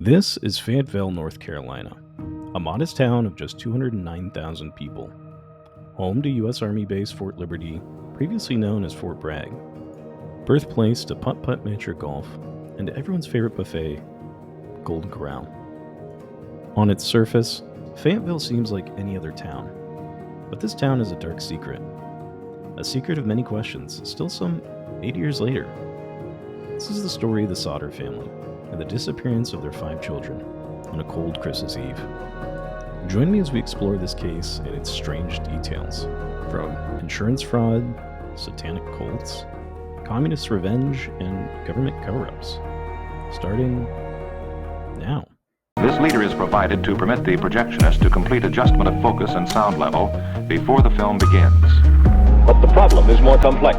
This is Fayetteville, North Carolina, a modest town of just 209,000 people, home to U.S. Army Base Fort Liberty, previously known as Fort Bragg, birthplace to putt-putt miniature golf, and everyone's favorite buffet, Golden Corral. On its surface, Fayetteville seems like any other town, but this town is a dark secret. A secret of many questions, still some 80 years later. This is the story of the Sodder family and the disappearance of their 5 children on a cold Christmas Eve. Join me as we explore this case and its strange details, from insurance fraud, satanic cults, communist revenge, and government cover-ups. Starting now. This leader is provided to permit the projectionist to complete adjustment of focus and sound level before the film begins. But the problem is more complex.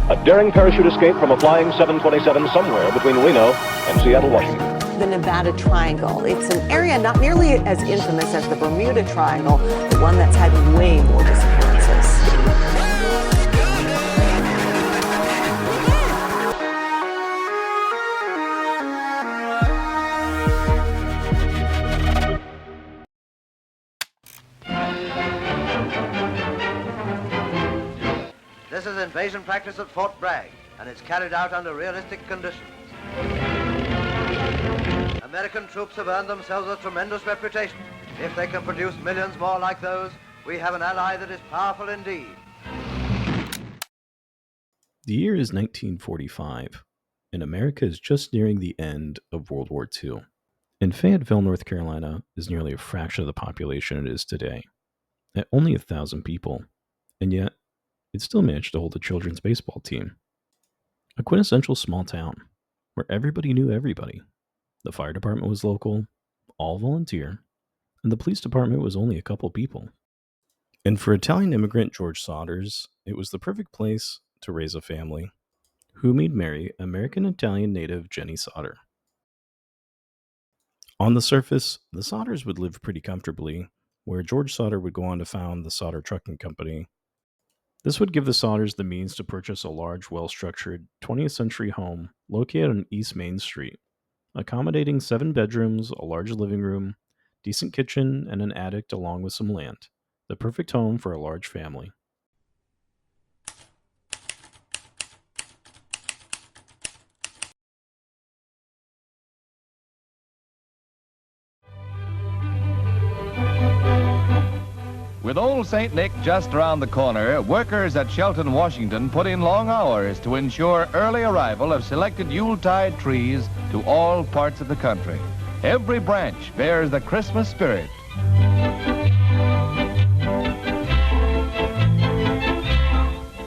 A daring parachute escape from a flying 727 somewhere between Reno and Seattle, Washington. The Nevada Triangle. It's an area not nearly as infamous as the Bermuda Triangle, but one that's had way more disappearances. This is invasion practice at Fort Bragg, and it's carried out under realistic conditions. American troops have earned themselves a tremendous reputation. If they can produce millions more like those, we have an ally that is powerful indeed. The year is 1945, and America is just nearing the end of World War II. And Fayetteville, North Carolina is nearly a fraction of the population it is today, at only 1,000 people, and yet it still managed to hold a children's baseball team. A quintessential small town, where everybody knew everybody. The fire department was local, all volunteer, and the police department was only a couple people. And for Italian immigrant George Sodders, it was the perfect place to raise a family, whom he'd marry American-Italian native Jenny Sodder. On the surface, the Sodders would live pretty comfortably, where George Sodder would go on to found the Sodder Trucking Company. This would give the Sodders the means to purchase a large, well-structured 20th century home located on East Main Street, accommodating 7 bedrooms, a large living room, decent kitchen, and an attic along with some land. The perfect home for a large family. With Old St. Nick just around the corner, workers at Shelton, Washington put in long hours to ensure early arrival of selected Yuletide trees to all parts of the country. Every branch bears the Christmas spirit.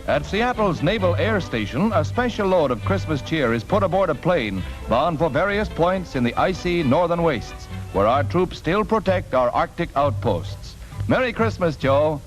At Seattle's Naval Air Station, a special load of Christmas cheer is put aboard a plane bound for various points in the icy northern wastes, where our troops still protect our Arctic outposts. Merry Christmas, Joe.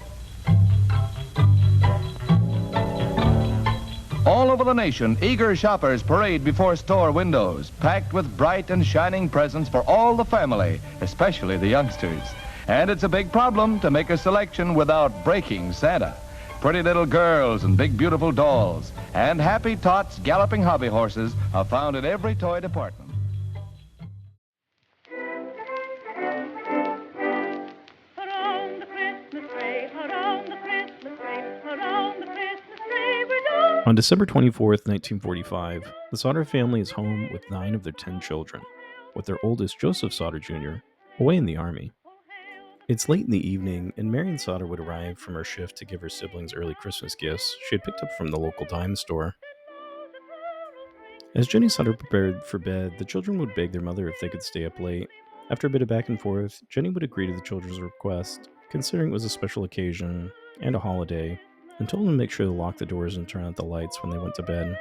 All over the nation, eager shoppers parade before store windows, packed with bright and shining presents for all the family, especially the youngsters. And it's a big problem to make a selection without breaking Santa. Pretty little girls and big beautiful dolls, and happy tots galloping hobby horses are found in every toy department. On December 24th, 1945, the Sodder family is home with 9 of their 10 children, with their oldest, Joseph Sodder Jr., away in the Army. It's late in the evening, and Marion Sodder would arrive from her shift to give her siblings early Christmas gifts she had picked up from the local dime store. As Jenny Sodder prepared for bed, the children would beg their mother if they could stay up late. After a bit of back and forth, Jenny would agree to the children's request, considering it was a special occasion and a holiday, and told them to make sure to lock the doors and turn out the lights when they went to bed.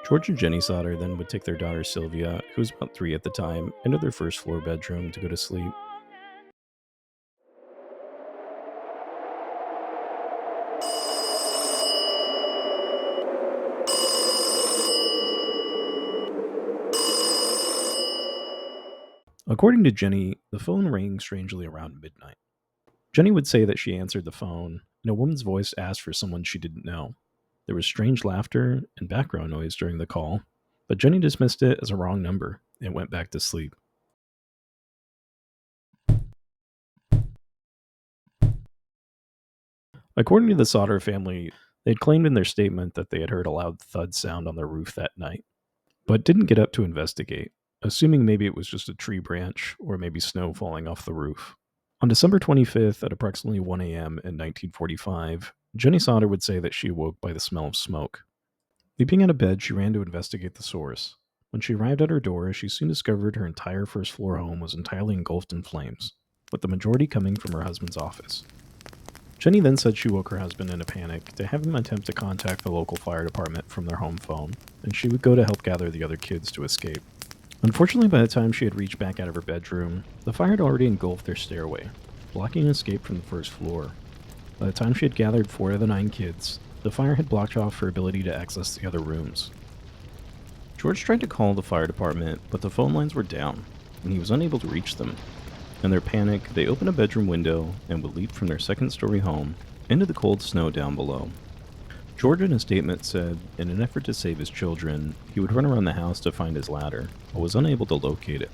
George and Jenny Sodder then would take their daughter Sylvia, who was about 3 at the time, into their first floor bedroom to go to sleep. According to Jenny, the phone rang strangely around midnight. Jenny would say that she answered the phone, and a woman's voice asked for someone she didn't know. There was strange laughter and background noise during the call, but Jenny dismissed it as a wrong number and went back to sleep. According to the Sodder family, they'd claimed in their statement that they had heard a loud thud sound on their roof that night, but didn't get up to investigate, assuming maybe it was just a tree branch or maybe snow falling off the roof. On December 25th at approximately 1 a.m. in 1945, Jenny Sodder would say that she awoke by the smell of smoke. Leaping out of bed, she ran to investigate the source. When she arrived at her door, she soon discovered her entire first-floor home was entirely engulfed in flames, with the majority coming from her husband's office. Jenny then said she woke her husband in a panic to have him attempt to contact the local fire department from their home phone, and she would go to help gather the other kids to escape. Unfortunately, by the time she had reached back out of her bedroom, the fire had already engulfed their stairway, blocking an escape from the first floor. By the time she had gathered 4 of the 9 kids, the fire had blocked off her ability to access the other rooms. George tried to call the fire department, but the phone lines were down, and he was unable to reach them. In their panic, they opened a bedroom window and would leap from their second-story home into the cold snow down below. George in a statement said, in an effort to save his children, he would run around the house to find his ladder, but was unable to locate it.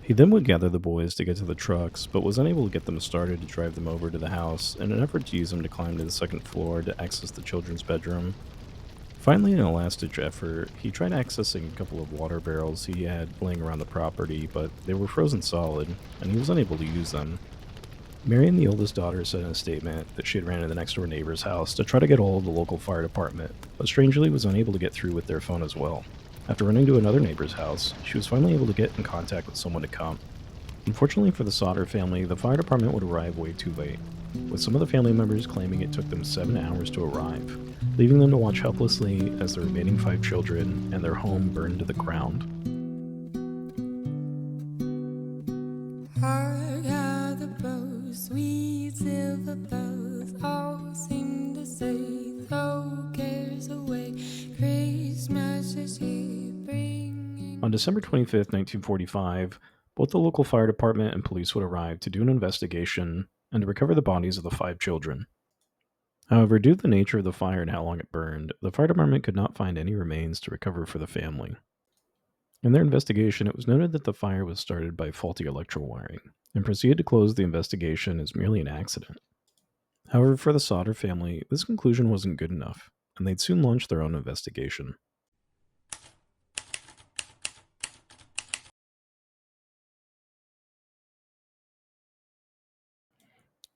He then would gather the boys to get to the trucks, but was unable to get them started to drive them over to the house in an effort to use them to climb to the second floor to access the children's bedroom. Finally, in a last-ditch effort, he tried accessing a couple of water barrels he had laying around the property, but they were frozen solid, and he was unable to use them. Marion, the oldest daughter, said in a statement that she had ran to the next-door neighbor's house to try to get hold of the local fire department, but strangely was unable to get through with their phone as well. After running to another neighbor's house, she was finally able to get in contact with someone to come. Unfortunately for the Sodder family, the fire department would arrive way too late, with some of the family members claiming it took them 7 hours to arrive, leaving them to watch helplessly as the remaining 5 children and their home burned to the ground. Hark how the bows, sweet silver bells, all seem to say, throw cares away, Christmas is here, bringing... On December 25th, 1945, both the local fire department and police would arrive to do an investigation and to recover the bodies of the 5 children. However, due to the nature of the fire and how long it burned, the fire department could not find any remains to recover for the family. In their investigation, it was noted that the fire was started by faulty electrical wiring, and proceeded to close the investigation as merely an accident. However, for the Sodder family, this conclusion wasn't good enough, and they'd soon launch their own investigation.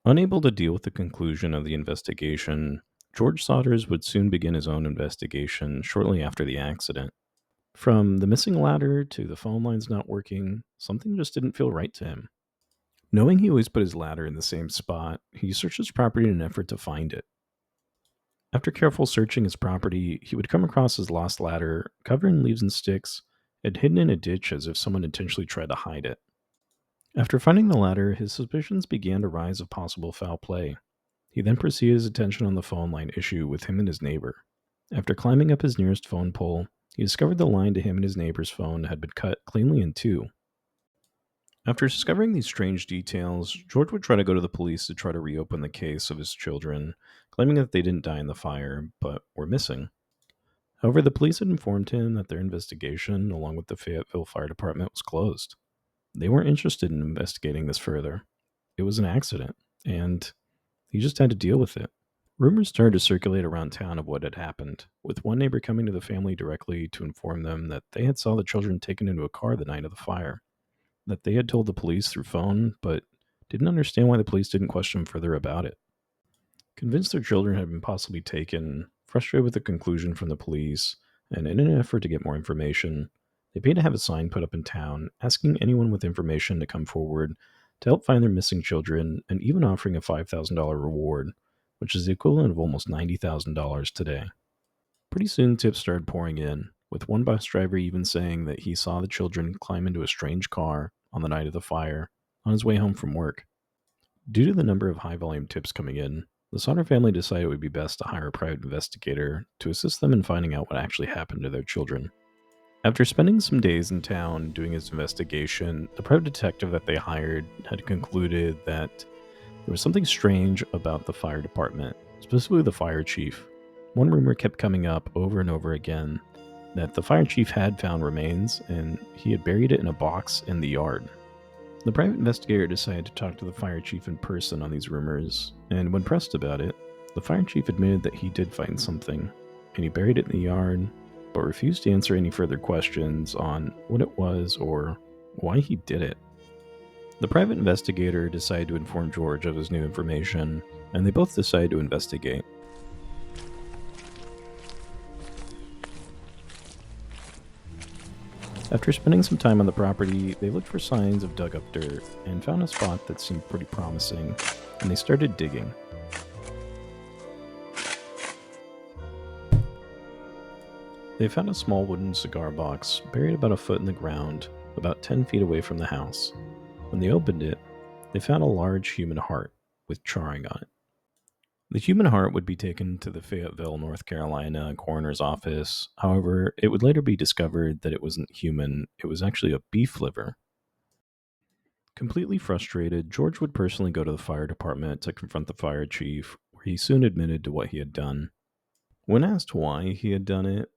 Unable to deal with the conclusion of the investigation, George Sodders would soon begin his own investigation shortly after the accident. From the missing ladder to the phone lines not working, something just didn't feel right to him. Knowing he always put his ladder in the same spot, he searched his property in an effort to find it. After careful searching his property, he would come across his lost ladder, covered in leaves and sticks, and hidden in a ditch as if someone intentionally tried to hide it. After finding the ladder, his suspicions began to rise of possible foul play. He then proceeded his attention on the phone line issue with him and his neighbor. After climbing up his nearest phone pole, he discovered the line to him and his neighbor's phone had been cut cleanly in 2. After discovering these strange details, George would try to go to the police to try to reopen the case of his children, claiming that they didn't die in the fire, but were missing. However, the police had informed him that their investigation, along with the Fayetteville Fire Department, was closed. They weren't interested in investigating this further. It was an accident, and he just had to deal with it. Rumors started to circulate around town of what had happened, with one neighbor coming to the family directly to inform them that they had saw the children taken into a car the night of the fire, that they had told the police through phone, but didn't understand why the police didn't question further about it. Convinced their children had been possibly taken, frustrated with the conclusion from the police, and in an effort to get more information, they paid to have a sign put up in town asking anyone with information to come forward to help find their missing children, and even offering a $5,000 reward, which is the equivalent of almost $90,000 today. Pretty soon tips started pouring in, with one bus driver even saying that he saw the children climb into a strange car on the night of the fire on his way home from work. Due to the number of high-volume tips coming in, the Sodder family decided it would be best to hire a private investigator to assist them in finding out what actually happened to their children. After spending some days in town doing his investigation, the private detective that they hired had concluded that there was something strange about the fire department, specifically the fire chief. One rumor kept coming up over and over again that the fire chief had found remains and he had buried it in a box in the yard. The private investigator decided to talk to the fire chief in person on these rumors, and when pressed about it, the fire chief admitted that he did find something, and he buried it in the yard, but refused to answer any further questions on what it was or why he did it. The private investigator decided to inform George of his new information, and they both decided to investigate. After spending some time on the property, they looked for signs of dug up dirt and found a spot that seemed pretty promising, and they started digging. They found a small wooden cigar box buried about a foot in the ground, about 10 feet away from the house. When they opened it, they found a large human heart with charring on it. The human heart would be taken to the Fayetteville, North Carolina coroner's office. However, it would later be discovered that it wasn't human, it was actually a beef liver. Completely frustrated, George would personally go to the fire department to confront the fire chief, where he soon admitted to what he had done. When asked why he had done it,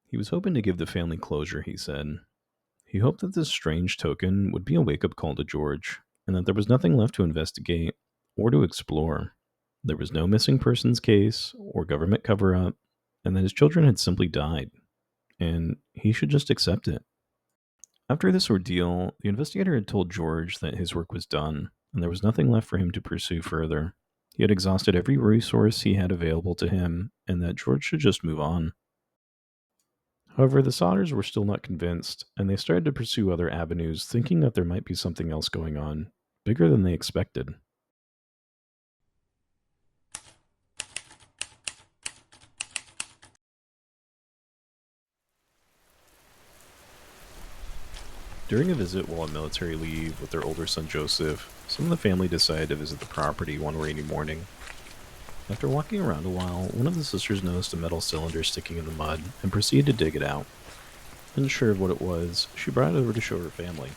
he was hoping to give the family closure, he said. He hoped that this strange token would be a wake-up call to George, and that there was nothing left to investigate or to explore. There was no missing persons case or government cover-up, and that his children had simply died, and he should just accept it. After this ordeal, the investigator had told George that his work was done, and there was nothing left for him to pursue further. He had exhausted every resource he had available to him, and that George should just move on. However, the Sodders were still not convinced, and they started to pursue other avenues, thinking that there might be something else going on, bigger than they expected. During a visit while on military leave with their older son Joseph, some of the family decided to visit the property one rainy morning. After walking around a while, one of the sisters noticed a metal cylinder sticking in the mud and proceeded to dig it out. Unsure of what it was, she brought it over to show her family.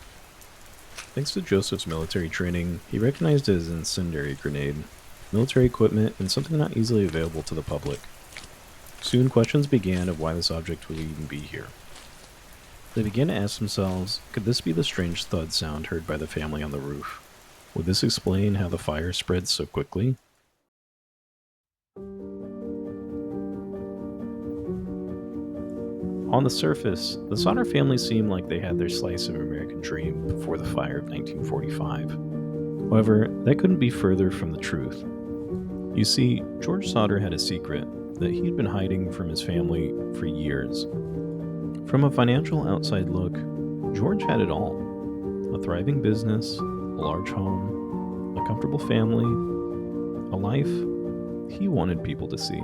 Thanks to Joseph's military training, he recognized it as an incendiary grenade, military equipment, and something not easily available to the public. Soon questions began of why this object would even be here. They began to ask themselves, could this be the strange thud sound heard by the family on the roof? Would this explain how the fire spread so quickly? On the surface, the Sodder family seemed like they had their slice of American dream before the fire of 1945. However, that couldn't be further from the truth. You see, George Sodder had a secret that he had been hiding from his family for years. From a financial outside look, George had it all. A thriving business, a large home, a comfortable family, a life he wanted people to see.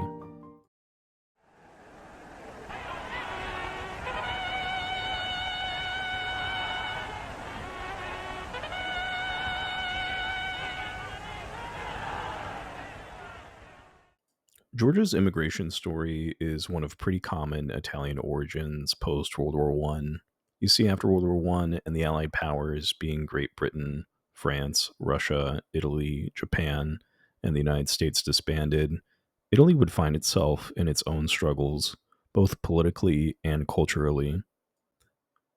Georgia's immigration story is one of pretty common Italian origins post-World War I. You see, after World War I and the Allied powers being Great Britain, France, Russia, Italy, Japan, and the United States disbanded, Italy would find itself in its own struggles, both politically and culturally.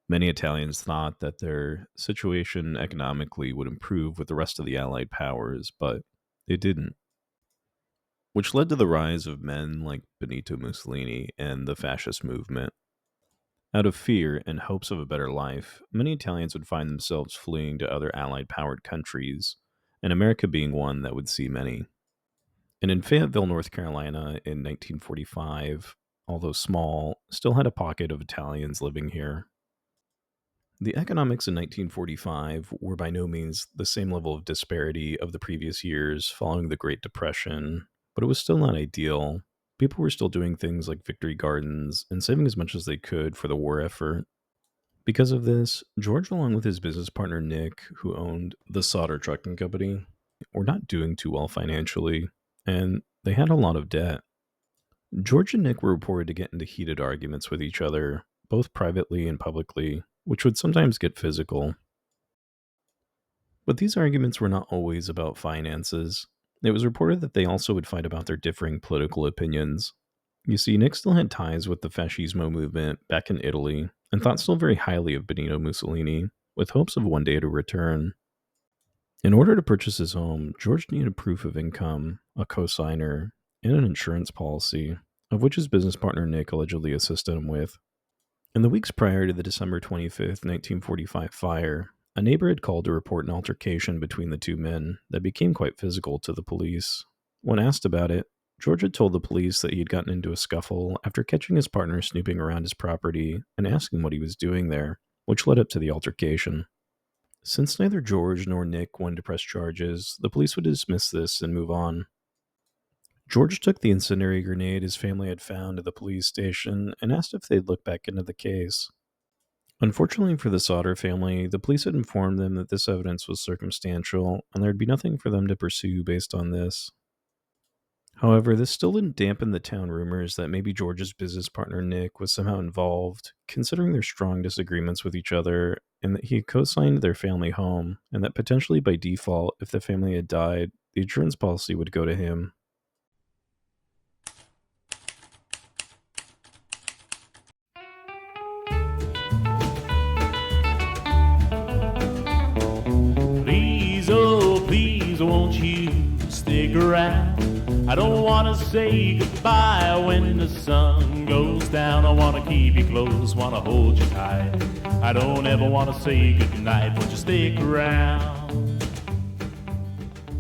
Many Italians thought that their situation economically would improve with the rest of the Allied powers, but it didn't, which led to the rise of men like Benito Mussolini and the fascist movement. Out of fear and hopes of a better life, many Italians would find themselves fleeing to other Allied-powered countries, and America being one that would see many. And in Fayetteville, North Carolina in 1945, although small, still had a pocket of Italians living here. The economics in 1945 were by no means the same level of disparity of the previous years following the Great Depression, but it was still not ideal. People were still doing things like victory gardens and saving as much as they could for the war effort. Because of this, George, along with his business partner Nick, who owned the Sodder Trucking Company, were not doing too well financially, and they had a lot of debt. George and Nick were reported to get into heated arguments with each other, both privately and publicly, which would sometimes get physical. But these arguments were not always about finances. It was reported that they also would fight about their differing political opinions. You see, Nick still had ties with the Fascismo movement back in Italy, and thought still very highly of Benito Mussolini, with hopes of one day to return. In order to purchase his home, George needed proof of income, a cosigner, and an insurance policy, of which his business partner Nick allegedly assisted him with. In the weeks prior to the December 25th, 1945 fire, a neighbor had called to report an altercation between the two men that became quite physical to the police. When asked about it, George had told the police that he had gotten into a scuffle after catching his partner snooping around his property and asking what he was doing there, which led up to the altercation. Since neither George nor Nick wanted to press charges, the police would dismiss this and move on. George took the incendiary grenade his family had found at the police station and asked if they'd look back into the case. Unfortunately for the Sodder family, the police had informed them that this evidence was circumstantial and there'd be nothing for them to pursue based on this. However, this still didn't dampen the town rumors that maybe George's business partner Nick was somehow involved, considering their strong disagreements with each other, and that he had co-signed their family home, and that potentially by default, if the family had died, the insurance policy would go to him. Please, oh please, won't you stick around? I don't want to say goodbye when the sun goes down. I want to keep you close, want to hold you tight. I don't ever want to say goodnight, won't you stick around?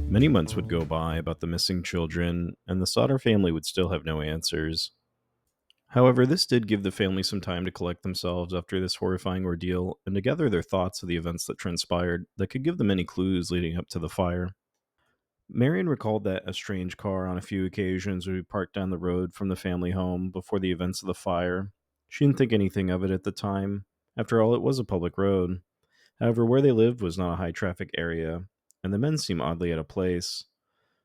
Many months would go by about the missing children, and the Sodder family would still have no answers. However, this did give the family some time to collect themselves after this horrifying ordeal and to gather their thoughts of the events that transpired that could give them any clues leading up to the fire. Marion recalled that a strange car on a few occasions would be parked down the road from the family home before the events of the fire. She didn't think anything of it at the time. After all, it was a public road. However, where they lived was not a high-traffic area, and the men seemed oddly out of place.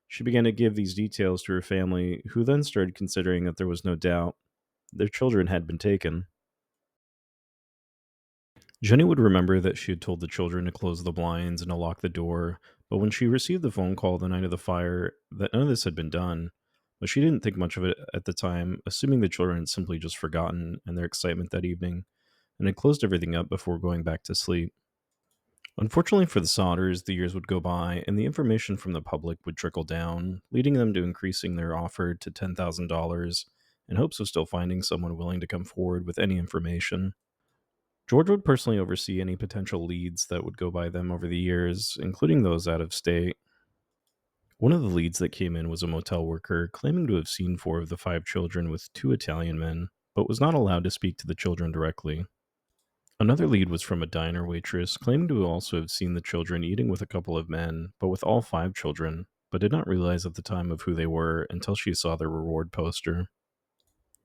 She began to give these details to her family, who then started considering that there was no doubt their children had been taken. Jenny would remember that she had told the children to close the blinds and to lock the door, but when she received the phone call the night of the fire, that none of this had been done. But she didn't think much of it at the time, assuming the children had simply just forgotten in their excitement that evening, and had closed everything up before going back to sleep. Unfortunately for the Sodders, the years would go by, and the information from the public would trickle down, leading them to increasing their offer to $10,000 in hopes of still finding someone willing to come forward with any information. George would personally oversee any potential leads that would go by them over the years, including those out of state. One of the leads that came in was a motel worker claiming to have seen 4 of the 5 children with 2 Italian men, but was not allowed to speak to the children directly. Another lead was from a diner waitress claiming to also have seen the children eating with a couple of men, but with all 5 children, but did not realize at the time of who they were until she saw their reward poster.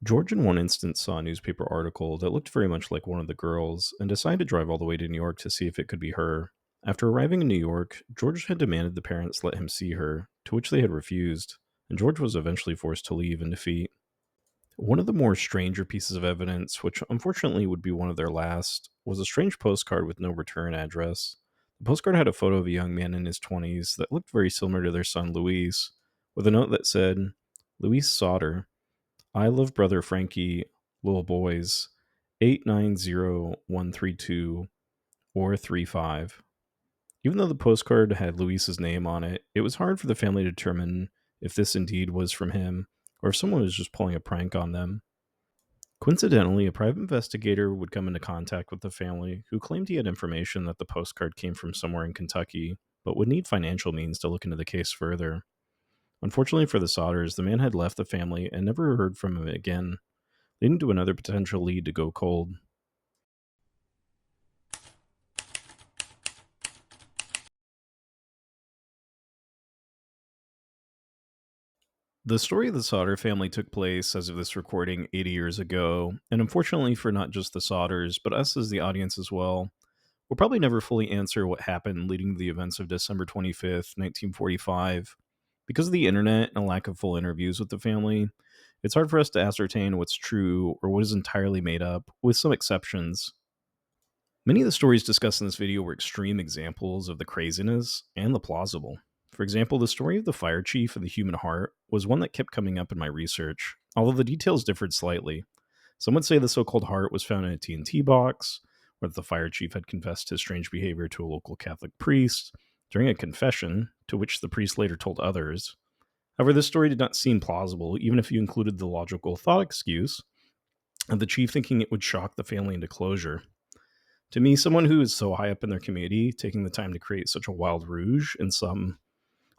George in one instance saw a newspaper article that looked very much like one of the girls and decided to drive all the way to New York to see if it could be her. After arriving in New York, George had demanded the parents let him see her, to which they had refused, and George was eventually forced to leave in defeat. One of the more stranger pieces of evidence, which unfortunately would be one of their last, was a strange postcard with no return address. The postcard had a photo of a young man in his 20s that looked very similar to their son Luis, with a note that said, "Luis Sodder, I love brother Frankie, little boys, 890132 or 35. Even though the postcard had Luis's name on it, it was hard for the family to determine if this indeed was from him or if someone was just pulling a prank on them. Coincidentally, a private investigator would come into contact with the family who claimed he had information that the postcard came from somewhere in Kentucky, but would need financial means to look into the case further. Unfortunately for the Sodders, the man had left the family and never heard from him again, leading to another potential lead to go cold. The story of the Sodder family took place, as of this recording, 80 years ago, and unfortunately for not just the Sodders, but us as the audience as well, we'll probably never fully answer what happened leading to the events of December 25th, 1945. Because of the internet and a lack of full interviews with the family, it's hard for us to ascertain what's true or what is entirely made up, with some exceptions. Many of the stories discussed in this video were extreme examples of the craziness and the plausible. For example, the story of the fire chief and the human heart was one that kept coming up in my research, although the details differed slightly. Some would say the so-called heart was found in a TNT box, or that the fire chief had confessed his strange behavior to a local Catholic priest, during a confession, to which the priest later told others. However, this story did not seem plausible, even if you included the logical thought excuse of the chief thinking it would shock the family into closure. To me, someone who is so high up in their community, taking the time to create such a wild rouge and some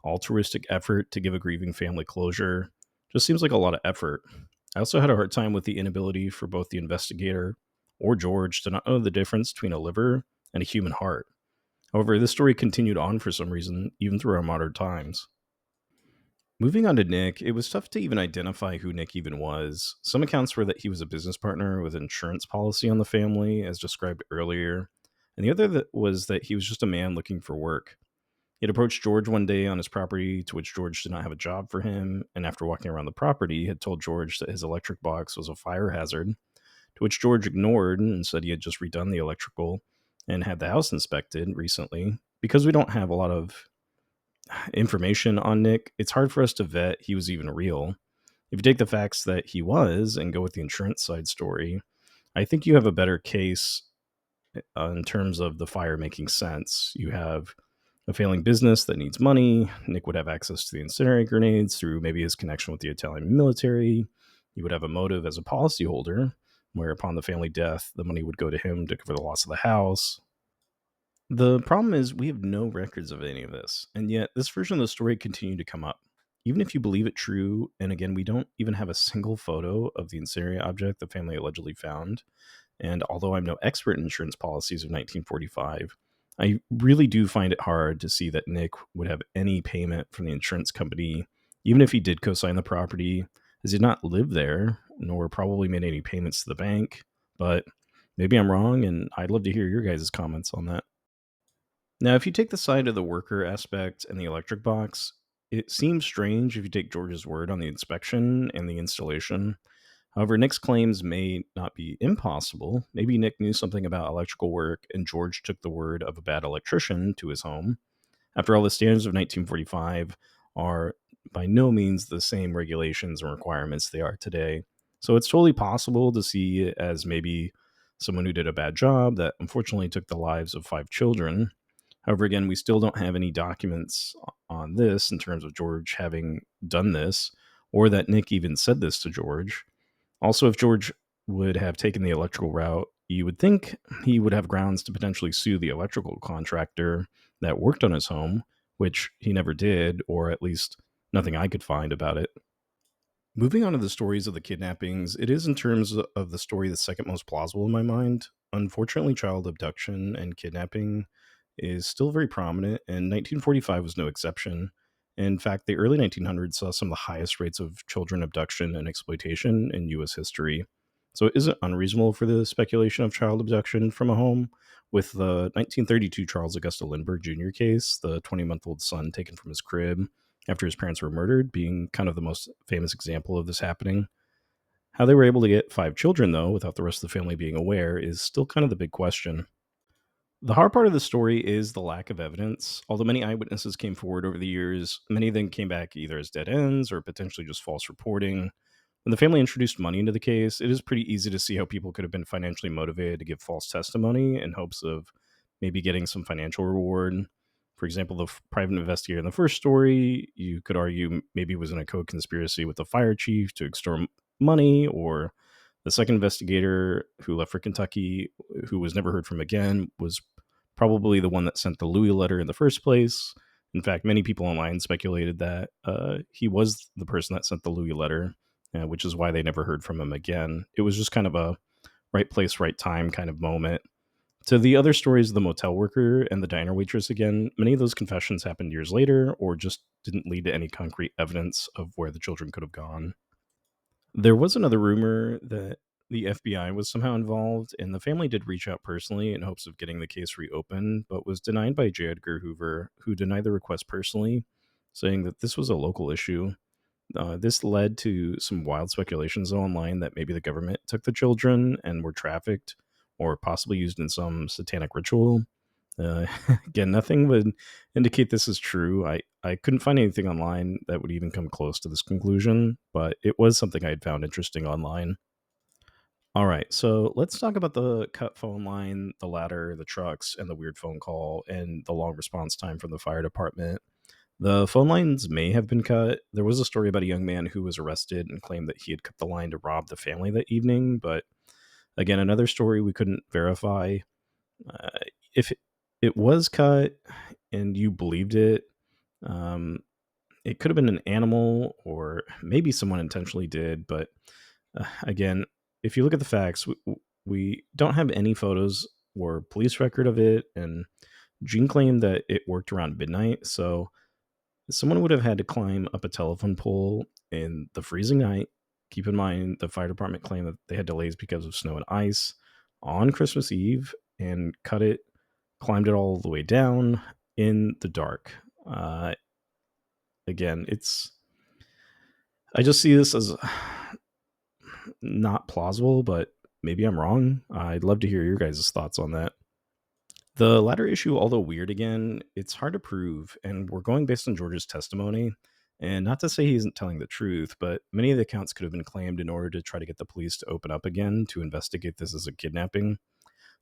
altruistic effort to give a grieving family closure just seems like a lot of effort. I also had a hard time with the inability for both the investigator or George to not know the difference between a liver and a human heart. However, this story continued on for some reason, even through our modern times. Moving on to Nick, it was tough to even identify who Nick even was. Some accounts were that he was a business partner with an insurance policy on the family, as described earlier, and the other was that he was just a man looking for work. He had approached George one day on his property, to which George did not have a job for him, and after walking around the property, had told George that his electric box was a fire hazard, to which George ignored and said he had just redone the electrical and had the house inspected recently. Because we don't have a lot of information on Nick, it's hard for us to vet he was even real. If you take the facts that he was and go with the insurance side story, I think you have a better case in terms of the fire making sense. You have a failing business that needs money. Nick would have access to the incendiary grenades through maybe his connection with the Italian military. He would have a motive as a policyholder, where upon the family death, the money would go to him to cover the loss of the house. The problem is we have no records of any of this, and yet this version of the story continued to come up. Even if you believe it true, and again, we don't even have a single photo of the incendiary object the family allegedly found, and although I'm no expert in insurance policies of 1945, I really do find it hard to see that Nick would have any payment from the insurance company, even if he did co-sign the property, as he did not live there, nor probably made any payments to the bank. But maybe I'm wrong, and I'd love to hear your guys' comments on that. Now, if you take the side of the worker aspect and the electric box, it seems strange if you take George's word on the inspection and the installation. However, Nick's claims may not be impossible. Maybe Nick knew something about electrical work and George took the word of a bad electrician to his home. After all, the standards of 1945 are by no means the same regulations and requirements they are today. So it's totally possible to see it as maybe someone who did a bad job that unfortunately took the lives of 5 children. However, again, we still don't have any documents on this in terms of George having done this, or that Nick even said this to George. Also, if George would have taken the electrical route, you would think he would have grounds to potentially sue the electrical contractor that worked on his home, which he never did, or at least nothing I could find about it. Moving on to the stories of the kidnappings, it is in terms of the story the second most plausible in my mind. Unfortunately, child abduction and kidnapping is still very prominent, and 1945 was no exception. In fact, the early 1900s saw some of the highest rates of children abduction and exploitation in U.S. history. So it isn't unreasonable for the speculation of child abduction from a home, with the 1932 Charles Augusta Lindbergh Jr. case, the 20-month-old son taken from his crib after his parents were murdered, being kind of the most famous example of this happening. How they were able to get 5 children, though, without the rest of the family being aware, is still kind of the big question. The hard part of the story is the lack of evidence. Although many eyewitnesses came forward over the years, many of them came back either as dead ends or potentially just false reporting. When the family introduced money into the case, it is pretty easy to see how people could have been financially motivated to give false testimony in hopes of maybe getting some financial reward. For example, the private investigator in the first story, you could argue maybe was in a co-conspiracy with the fire chief to extort money, or the second investigator who left for Kentucky, who was never heard from again, was probably the one that sent the Louis letter in the first place. In fact, many people online speculated that he was the person that sent the Louis letter, which is why they never heard from him again. It was just kind of a right place, right time kind of moment. To the other stories of the motel worker and the diner waitress again, many of those confessions happened years later or just didn't lead to any concrete evidence of where the children could have gone. There was another rumor that the FBI was somehow involved, and the family did reach out personally in hopes of getting the case reopened, but was denied by J. Edgar Hoover, who denied the request personally, saying that this was a local issue. This led to some wild speculations online that maybe the government took the children and were trafficked or possibly used in some satanic ritual. Again, nothing would indicate this is true. I couldn't find anything online that would even come close to this conclusion, but it was something I had found interesting online. All right, so let's talk about the cut phone line, the ladder, the trucks, and the weird phone call, and the long response time from the fire department. The phone lines may have been cut. There was a story about a young man who was arrested and claimed that he had cut the line to rob the family that evening, but again, another story we couldn't verify. Uh, if it was cut and you believed it, um, it could have been an animal or maybe someone intentionally did. But again, if you look at the facts, we don't have any photos or police record of it. And Gene claimed that it worked around midnight. So someone would have had to climb up a telephone pole in the freezing night. Keep in mind, the fire department claimed that they had delays because of snow and ice on Christmas Eve and climbed it all the way down in the dark. Uh, Again, I just see this as not plausible, but maybe I'm wrong. I'd love to hear your guys' thoughts on that. The latter issue, although weird again, it's hard to prove, and we're going based on George's testimony. And not to say he isn't telling the truth, but many of the accounts could have been claimed in order to try to get the police to open up again to investigate this as a kidnapping.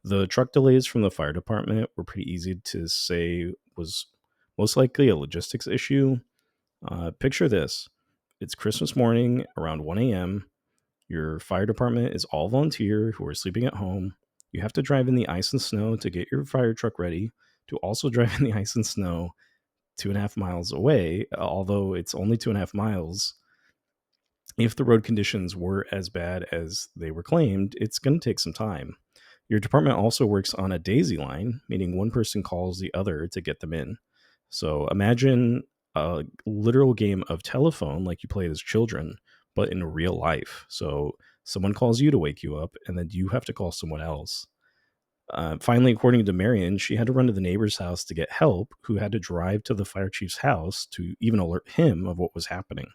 The truck delays from the fire department were pretty easy to say was most likely a logistics issue. Picture this: it's Christmas morning around 1 a.m. Your fire department is all volunteer who are sleeping at home. You have to drive in the ice and snow to get your fire truck ready, to also drive in the ice and snow 2.5 miles away, although it's only 2.5 miles. If the road conditions were as bad as they were claimed, it's going to take some time. Your department also works on a daisy line, meaning one person calls the other to get them in. So imagine a literal game of telephone like you played as children, but in real life. So someone calls you to wake you up, and then you have to call someone else. Finally, according to Marion, she had to run to the neighbor's house to get help, who had to drive to the fire chief's house to even alert him of what was happening.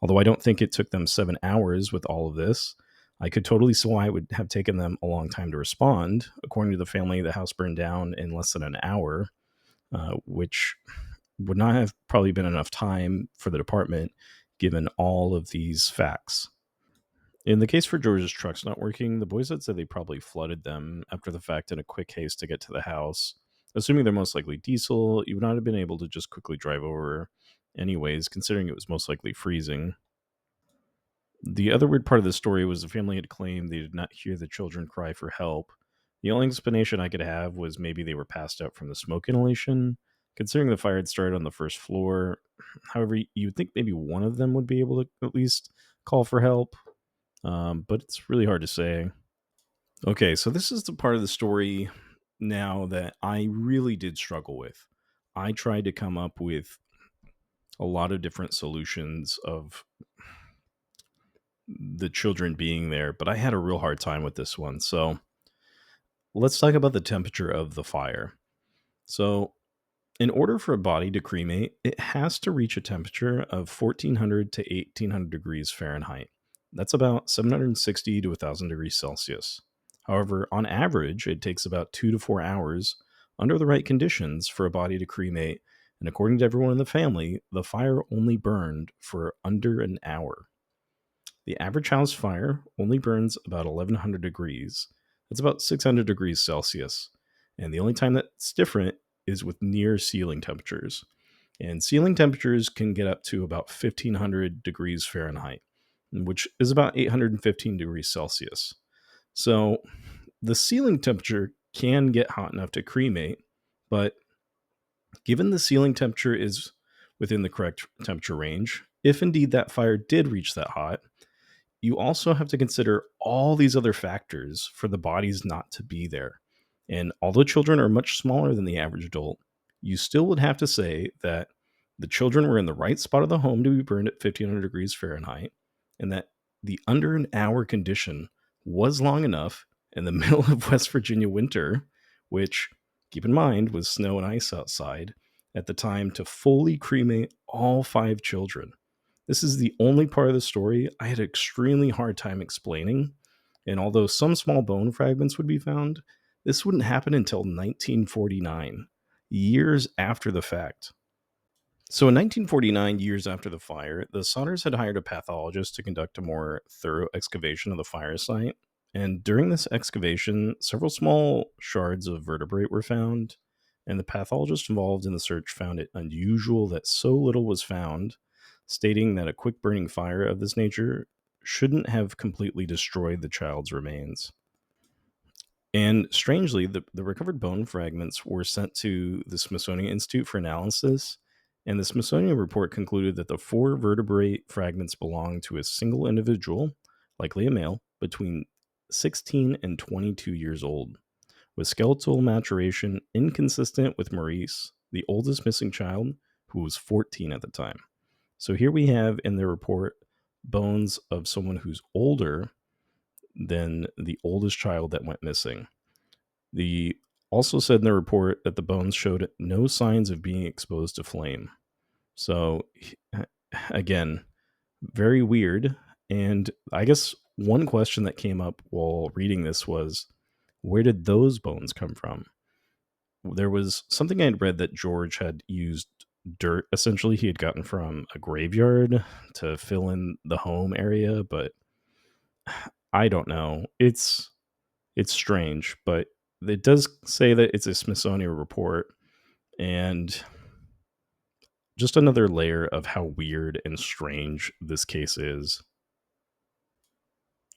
Although I don't think it took them 7 hours with all of this, I could totally see why it would have taken them a long time to respond. According to the family, the house burned down in less than an hour, which would not have probably been enough time for the department given all of these facts. In the case for George's trucks not working, the boys had said they probably flooded them after the fact in a quick haste to get to the house. Assuming they're most likely diesel, you would not have been able to just quickly drive over anyways, considering it was most likely freezing. The other weird part of the story was the family had claimed they did not hear the children cry for help. The only explanation I could have was maybe they were passed out from the smoke inhalation, considering the fire had started on the first floor. However, you would think maybe one of them would be able to at least call for help, but it's really hard to say. Okay, so this is the part of the story now that I really did struggle with. I tried to come up with a lot of different solutions of the children being there, but I had a real hard time with this one. So let's talk about the temperature of the fire. So, in order for a body to cremate, it has to reach a temperature of 1400 to 1800 degrees Fahrenheit. That's about 760 to 1000 degrees Celsius. However, on average, it takes about 2 to 4 hours under the right conditions for a body to cremate. And according to everyone in the family, the fire only burned for under an hour. The average house fire only burns about 1100 degrees. That's about 600 degrees Celsius. And the only time that's different is with near ceiling temperatures. And ceiling temperatures can get up to about 1500 degrees Fahrenheit, which is about 815 degrees Celsius. So the ceiling temperature can get hot enough to cremate, but given the ceiling temperature is within the correct temperature range, if indeed that fire did reach that hot, you also have to consider all these other factors for the bodies not to be there. And although children are much smaller than the average adult, you still would have to say that the children were in the right spot of the home to be burned at 1500 degrees Fahrenheit, and that the under an hour condition was long enough in the middle of West Virginia winter, which, keep in mind, was snow and ice outside at the time, to fully cremate all 5 children. This is the only part of the story I had an extremely hard time explaining, and although some small bone fragments would be found, this wouldn't happen until 1949, years after the fact. So in 1949, years after the fire, the Sodders had hired a pathologist to conduct a more thorough excavation of the fire site. And during this excavation, several small shards of vertebrate were found, and the pathologist involved in the search found it unusual that so little was found, stating that a quick burning fire of this nature shouldn't have completely destroyed the child's remains. And strangely, the recovered bone fragments were sent to the Smithsonian Institute for analysis, and the Smithsonian report concluded that the 4 vertebrate fragments belonged to a single individual, likely a male, between 16 and 22 years old, with skeletal maturation inconsistent with Maurice, the oldest missing child, who was 14 at the time. So here we have in the report bones of someone who's older than the oldest child that went missing. The also said in the report that the bones showed no signs of being exposed to flame. So again, very weird. And I guess one question that came up while reading this was, where did those bones come from? There was something I'd read that George had used dirt, essentially, he had gotten from a graveyard to fill in the home area, but I don't know. It's strange, but it does say that it's a Smithsonian report, and just another layer of how weird and strange this case is.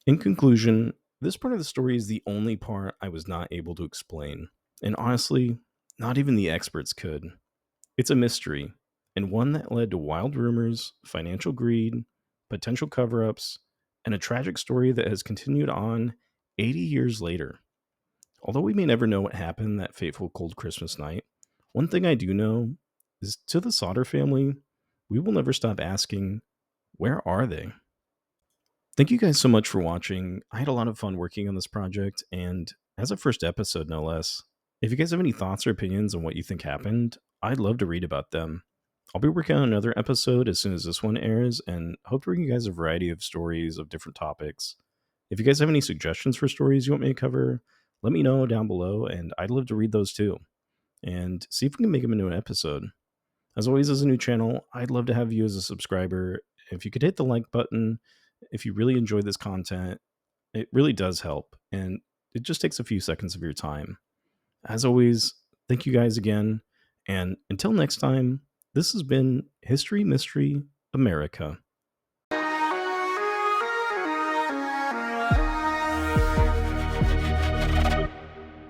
In conclusion, this part of the story is the only part I was not able to explain, and honestly, not even the experts could. It's a mystery, and one that led to wild rumors, financial greed, potential cover ups, and a tragic story that has continued on 80 years later. Although we may never know what happened that fateful cold Christmas night, one thing I do know is to the Sodder family, we will never stop asking, where are they? Thank you guys so much for watching. I had a lot of fun working on this project, and as a first episode, no less. If you guys have any thoughts or opinions on what you think happened, I'd love to read about them. I'll be working on another episode as soon as this one airs, and hope to bring you guys a variety of stories of different topics. If you guys have any suggestions for stories you want me to cover, let me know down below, and I'd love to read those too, and see if we can make them into an episode. As always, as a new channel, I'd love to have you as a subscriber. If you could hit the like button, if you really enjoyed this content, it really does help, and it just takes a few seconds of your time. As always, thank you guys again, and until next time, this has been History Mystery America.